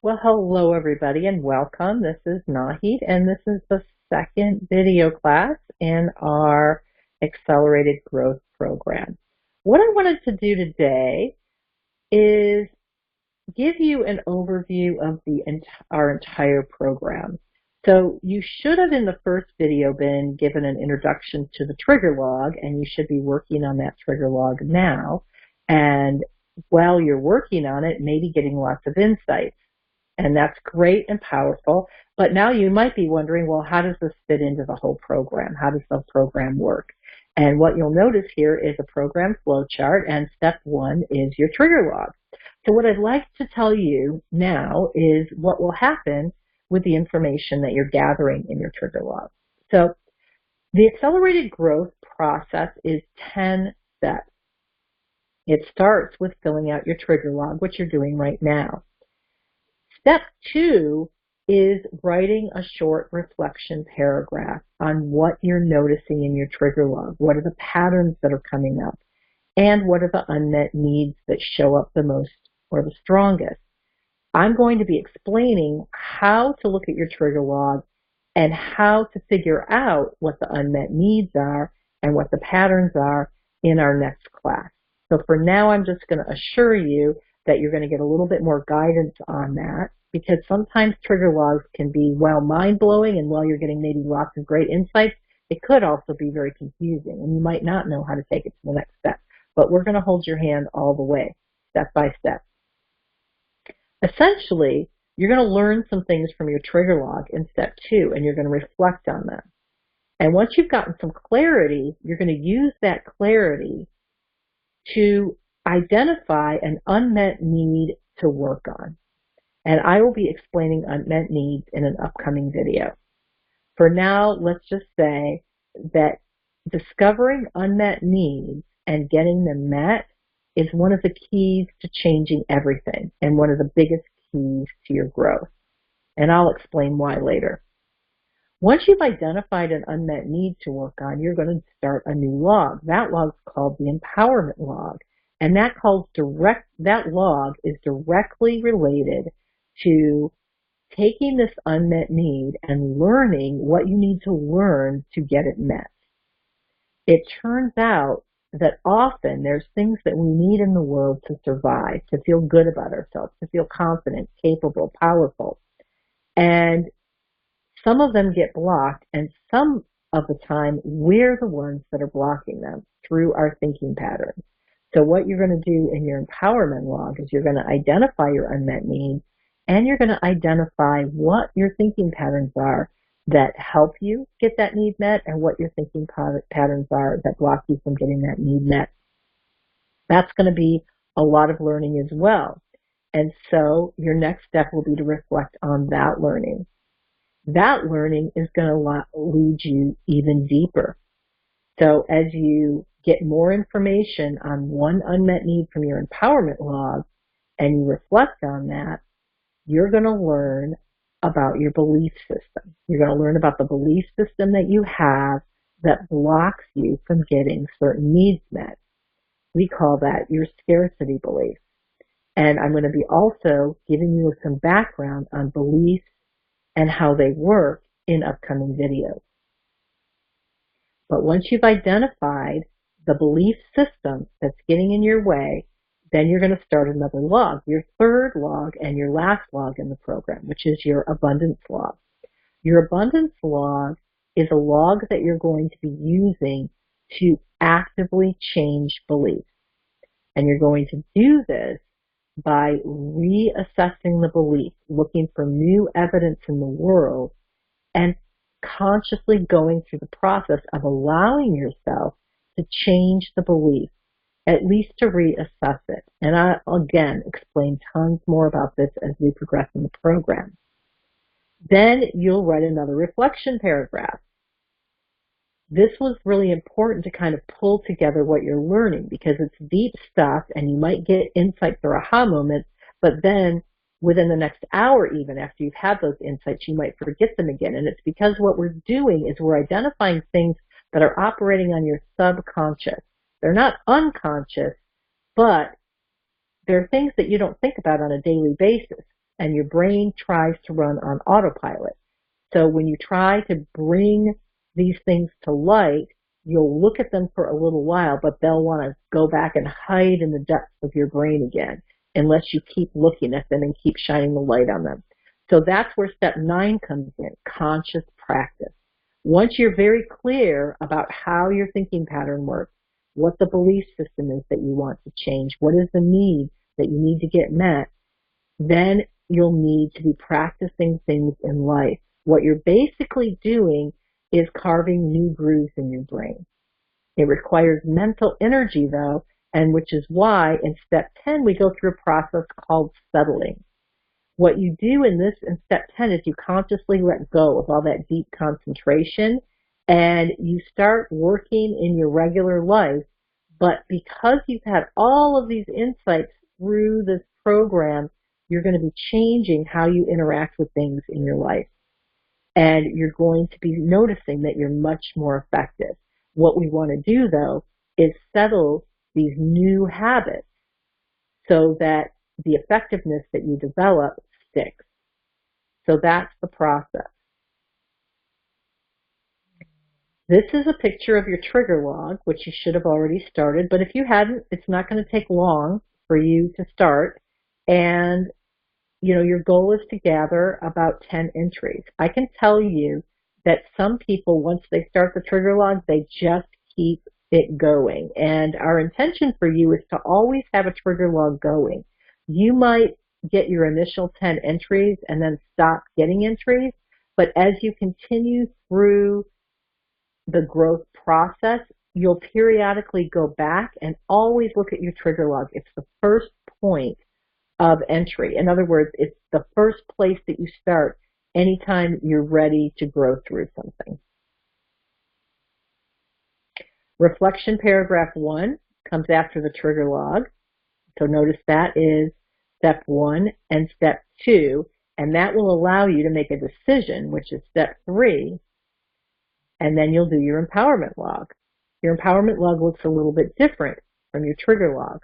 Well, hello everybody and welcome. This is Nahid and this is the second video class in our Accelerated Growth Program. What I wanted to do today is give you an overview of our entire program. So you should have in the first video been given an introduction to the trigger log, and you should be working on that trigger log now. And while you're working on it, maybe getting lots of insights. And that's great and powerful. But now you might be wondering, well, how does this fit into the whole program? How does the program work? And what you'll notice here is a program flow chart, and step one is your trigger log. So what I'd like to tell you now is what will happen with the information that you're gathering in your trigger log. So the accelerated growth process is 10 steps. It starts with filling out your trigger log, which you're doing right now. Step two is writing a short reflection paragraph on what you're noticing in your trigger log. What are the patterns that are coming up? And what are the unmet needs that show up the most or the strongest? I'm going to be explaining how to look at your trigger log and how to figure out what the unmet needs are and what the patterns are in our next class. So for now, I'm just going to assure you that you're going to get a little bit more guidance on that, because sometimes trigger logs can be, well, mind-blowing, and while you're getting maybe lots of great insights, it could also be very confusing, and you might not know how to take it to the next step. But we're going to hold your hand all the way, step by step. Essentially, you're going to learn some things from your trigger log in step two, and you're going to reflect on them. And once you've gotten some clarity, you're going to use that clarity to identify an unmet need to work on. And I will be explaining unmet needs in an upcoming video. For now, let's just say that discovering unmet needs and getting them met is one of the keys to changing everything and one of the biggest keys to your growth. And I'll explain why later. Once you've identified an unmet need to work on, you're going to start a new log. That log is called the empowerment log. And that log is directly related to taking this unmet need and learning what you need to learn to get it met. It turns out that often there's things that we need in the world to survive, to feel good about ourselves, to feel confident, capable, powerful. And some of them get blocked, and some of the time we're the ones that are blocking them through our thinking patterns. So what you're going to do in your empowerment log is you're going to identify your unmet needs, and you're going to identify what your thinking patterns are that help you get that need met and what your thinking patterns are that block you from getting that need met. That's going to be a lot of learning as well. And so your next step will be to reflect on that learning. That learning is going to lead you even deeper. So as you get more information on one unmet need from your empowerment log and you reflect on that, you're going to learn about your belief system. You're going to learn about the belief system that you have that blocks you from getting certain needs met. We call that your scarcity belief. And I'm going to be also giving you some background on beliefs and how they work in upcoming videos. But once you've identified the belief system that's getting in your way, then you're going to start another log, your third log and your last log in the program, which is your abundance log. Your abundance log is a log that you're going to be using to actively change beliefs. And you're going to do this by reassessing the belief, looking for new evidence in the world, and consciously going through the process of allowing yourself to change the belief, at least to reassess it. And I'll again explain tons more about this as we progress in the program. Then you'll write another reflection paragraph. This was really important to kind of pull together what you're learning, because it's deep stuff and you might get insights or aha moments, but then within the next hour, even after you've had those insights, you might forget them again. And it's because what we're doing is we're identifying things that are operating on your subconscious. They're not unconscious, but they're things that you don't think about on a daily basis. and your brain tries to run on autopilot. So when you try to bring these things to light, you'll look at them for a little while, but they'll want to go back and hide in the depths of your brain again, unless you keep looking at them and keep shining the light on them. So that's where step 9 comes in, conscious practice. Once you're very clear about how your thinking pattern works, what the belief system is that you want to change, what is the need that you need to get met, then you'll need to be practicing things in life. What you're basically doing is carving new grooves in your brain. It requires mental energy, though, and which is why in step 10 we go through a process called settling. What you do in step 10 is you consciously let go of all that deep concentration, and you start working in your regular life. But because you've had all of these insights through this program, you're going to be changing how you interact with things in your life. And you're going to be noticing that you're much more effective. What we want to do, though, is settle these new habits so that the effectiveness that you develop sticks. So that's the process. This is a picture of your trigger log, which you should have already started, but if you hadn't, it's not going to take long for you to start. And your goal is to gather about 10 entries. I can tell you that some people, once they start the trigger log, they just keep it going. And our intention for you is to always have a trigger log going. You might get your initial 10 entries and then stop getting entries, but as you continue through the growth process, you'll periodically go back and always look at your trigger log. It's the first point of entry. In other words, it's the first place that you start anytime you're ready to grow through something. Reflection paragraph 1 comes after the trigger log. So notice that is step 1 and step 2, and that will allow you to make a decision, which is step 3, and then you'll do your empowerment log. Your empowerment log looks a little bit different from your trigger log,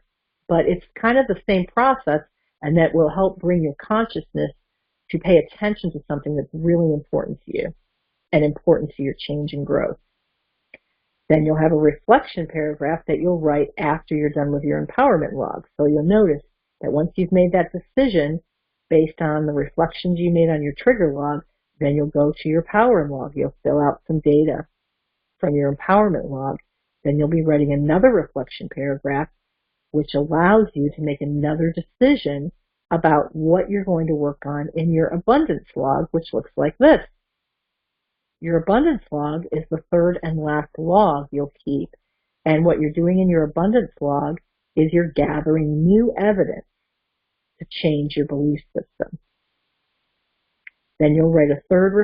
but it's kind of the same process, and that will help bring your consciousness to pay attention to something that's really important to you and important to your change and growth. Then you'll have a reflection paragraph that you'll write after you're done with your empowerment log. So you'll notice that once you've made that decision based on the reflections you made on your trigger log, then you'll go to your power log. You'll fill out some data from your empowerment log. Then you'll be writing another reflection paragraph, which allows you to make another decision about what you're going to work on in your abundance log, which looks like this. Your abundance log is the third and last log you'll keep. And what you're doing in your abundance log is you're gathering new evidence to change your belief system. Then you'll write a third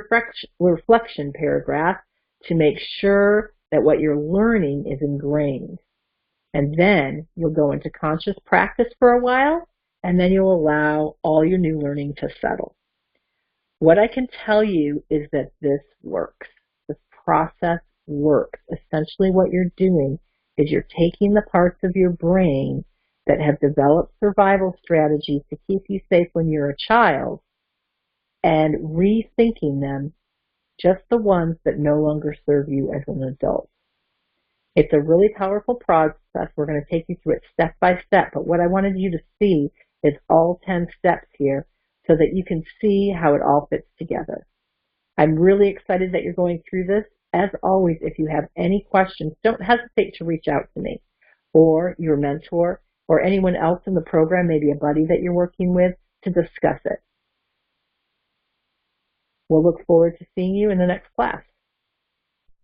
reflection paragraph to make sure that what you're learning is ingrained. And then you'll go into conscious practice for a while, and then you'll allow all your new learning to settle. What I can tell you is that this works. This process works. Essentially what you're doing is you're taking the parts of your brain that have developed survival strategies to keep you safe when you're a child and rethinking them, just the ones that no longer serve you as an adult. It's a really powerful process. We're going to take you through it step by step, but what I wanted you to see is all 10 steps here so that you can see how it all fits together. I'm really excited that you're going through this. As always, if you have any questions, don't hesitate to reach out to me or your mentor or anyone else in the program, maybe a buddy that you're working with, to discuss it. We'll look forward to seeing you in the next class.